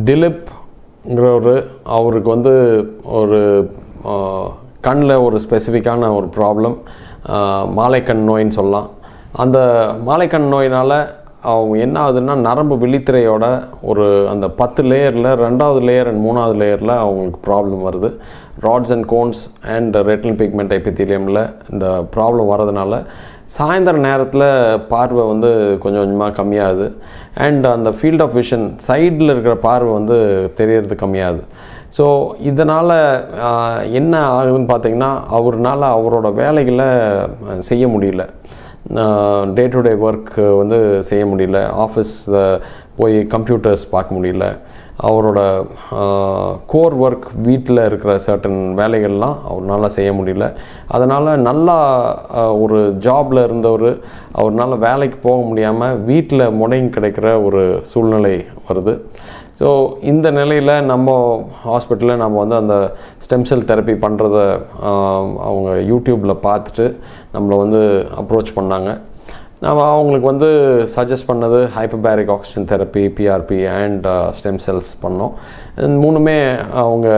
திலீப்ங்கிறவர் அவருக்கு வந்து ஒரு கண்ணில் ஒரு ஸ்பெசிஃபிக்கான ஒரு ப்ராப்ளம், மாலைக்கண் நோயின்னு சொல்லலாம். அந்த மாலைக்கண் நோயினால் அவங்க என்ன ஆகுதுன்னா, நரம்பு விழித்திரையோட ஒரு அந்த 10 லேயரில் 2வது லேயர் அண்ட் 3வது லேயரில் அவங்களுக்கு ப்ராப்ளம் வருது. Rods and cones and retinal pigment எபித்தீலியமில் இந்த ப்ராப்ளம் வரதுனால சாயந்தர நேரத்தில் பார்வை வந்து கொஞ்சம் கொஞ்சமாக கம்மியாகுது. அண்ட் அந்த ஃபீல்ட் ஆஃப் விஷன் சைடில் இருக்கிற பார்வை வந்து தெரியறது கம்மியாகுது. ஸோ இதனால் என்ன ஆகுதுன்னு பார்த்திங்கன்னா, அவர்னால் அவரோட வேலைகளை செய்ய முடியல. டே டு டே ஒர்க் வந்து செய்ய முடியல. ஆஃபீஸில் போய் கம்ப்யூட்டர்ஸ் பார்க்க முடியல. அவரோட கோர் ஒர்க் வீட்டில் இருக்கிற சர்டன் வேலைகள்லாம் அவரால் செய்ய முடியல. அதனால் நல்லா ஒரு ஜாபில் இருந்தவர் அவரால் வேலைக்கு போக முடியாமல் வீட்டில் முடங்கி கிடைக்கிற ஒரு சூழ்நிலை வருது. ஸோ இந்த நிலையில் நம்ம ஹாஸ்பிட்டலில் நம்ம வந்து அந்த ஸ்டெம் செல் தெரப்பி பண்ணுறத அவங்க யூடியூப்பில் பார்த்துட்டு நம்மளை வந்து அப்ரோச் பண்ணாங்க. நம்ம அவங்களுக்கு வந்து சஜஸ்ட் பண்ணது hyperbaric oxygen therapy, PRP and stem cells பண்ணோம். 3மே அவங்க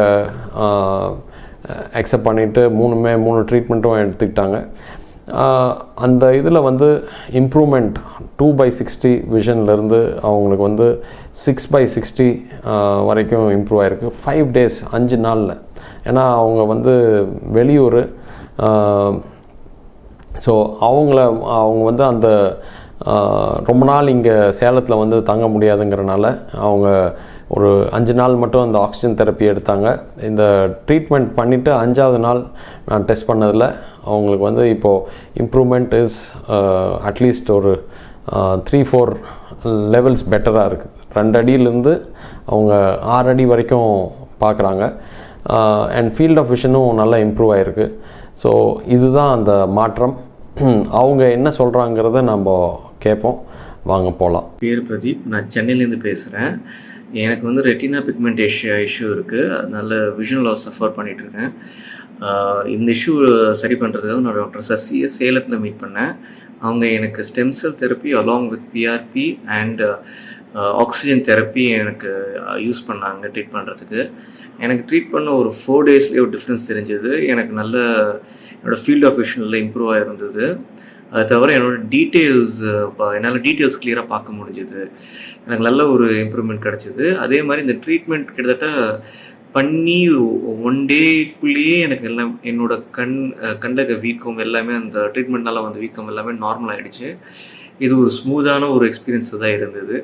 அக்செப்ட் பண்ணிவிட்டு 3 ட்ரீட்மெண்ட்டும் எடுத்துக்கிட்டாங்க. அந்த இதில் வந்து இம்ப்ரூவ்மெண்ட் 2/60 விஷன்லேருந்து அவங்களுக்கு வந்து 6/60 வரைக்கும் இம்ப்ரூவ் ஆகிருக்கு. 5 days 5 நாளில். ஏன்னா அவங்க வந்து வெளியூர். ஸோ அவங்க வந்து அந்த ரொம்ப நாள் இங்கே சேலத்தில் வந்து தங்க முடியாதுங்கிறனால அவங்க ஒரு 5 நாள் மட்டும் அந்த ஆக்சிஜன் தெரப்பி எடுத்தாங்க. இந்த ட்ரீட்மெண்ட் பண்ணிவிட்டு 5வது நாள் நான் டெஸ்ட் பண்ணதில் அவங்களுக்கு வந்து இப்போது இம்ப்ரூவ்மெண்ட் இஸ் அட்லீஸ்ட் ஒரு 3-4 லெவல்ஸ் பெட்டராக இருக்குது. 2 அடியிலேருந்து அவங்க 6 அடி வரைக்கும் பார்க்குறாங்க. அண்ட் ஃபீல்ட் ஆஃப் விஷனும் நல்லா இம்ப்ரூவ் ஆகிருக்கு. ஸோ இதுதான் அந்த மாற்றம். அவங்க என்ன சொல்கிறாங்கிறத நம்ம கேட்போம். வாங்க போகலாம். பேர் பிரதீப், நான் சென்னையிலேருந்து பேசுகிறேன். எனக்கு வந்து ரெட்டினா பிக்மெண்டேஷியா இஷ்யூ இருக்குது. அதனால் விஷன் லாஸ் சஃபர் பண்ணிகிட்ருக்கேன். இந்த இஷ்யூ சரி பண்ணுறதுக்காக நான் டாக்டர் சசியை சேலத்தில் மீட் பண்ணேன். அவங்க எனக்கு stem cell therapy along with PRP and oxygen therapy எனக்கு யூஸ் பண்ணாங்க ட்ரீட் பண்ணுறதுக்கு. எனக்கு ட்ரீட் பண்ண ஒரு 4 daysலேயே ஒரு டிஃப்ரென்ஸ் தெரிஞ்சது. எனக்கு நல்ல என்னோடய ஃபீல்ட் ஆஃப் விஷனில் இம்ப்ரூவ் ஆகிருந்தது. அது தவிர என்னால் டீட்டெயில்ஸ் கிளியராக பார்க்க முடிஞ்சது. எனக்கு நல்ல ஒரு இம்ப்ரூவ்மெண்ட் கிடச்சிது. அதே மாதிரி இந்த ட்ரீட்மெண்ட் கிட்டத்தட்ட பண்ணி 1 டேக்குள்ளேயே எனக்கு எல்லாம் என்னோடய கண்டக வீக்கம் எல்லாமே, அந்த ட்ரீட்மெண்ட்னால வந்த வீக்கம் எல்லாமே நார்மல் ஆகிடுச்சு. இது ஒரு ஸ்மூத்தான ஒரு எக்ஸ்பீரியன்ஸ் தான் இருந்தது.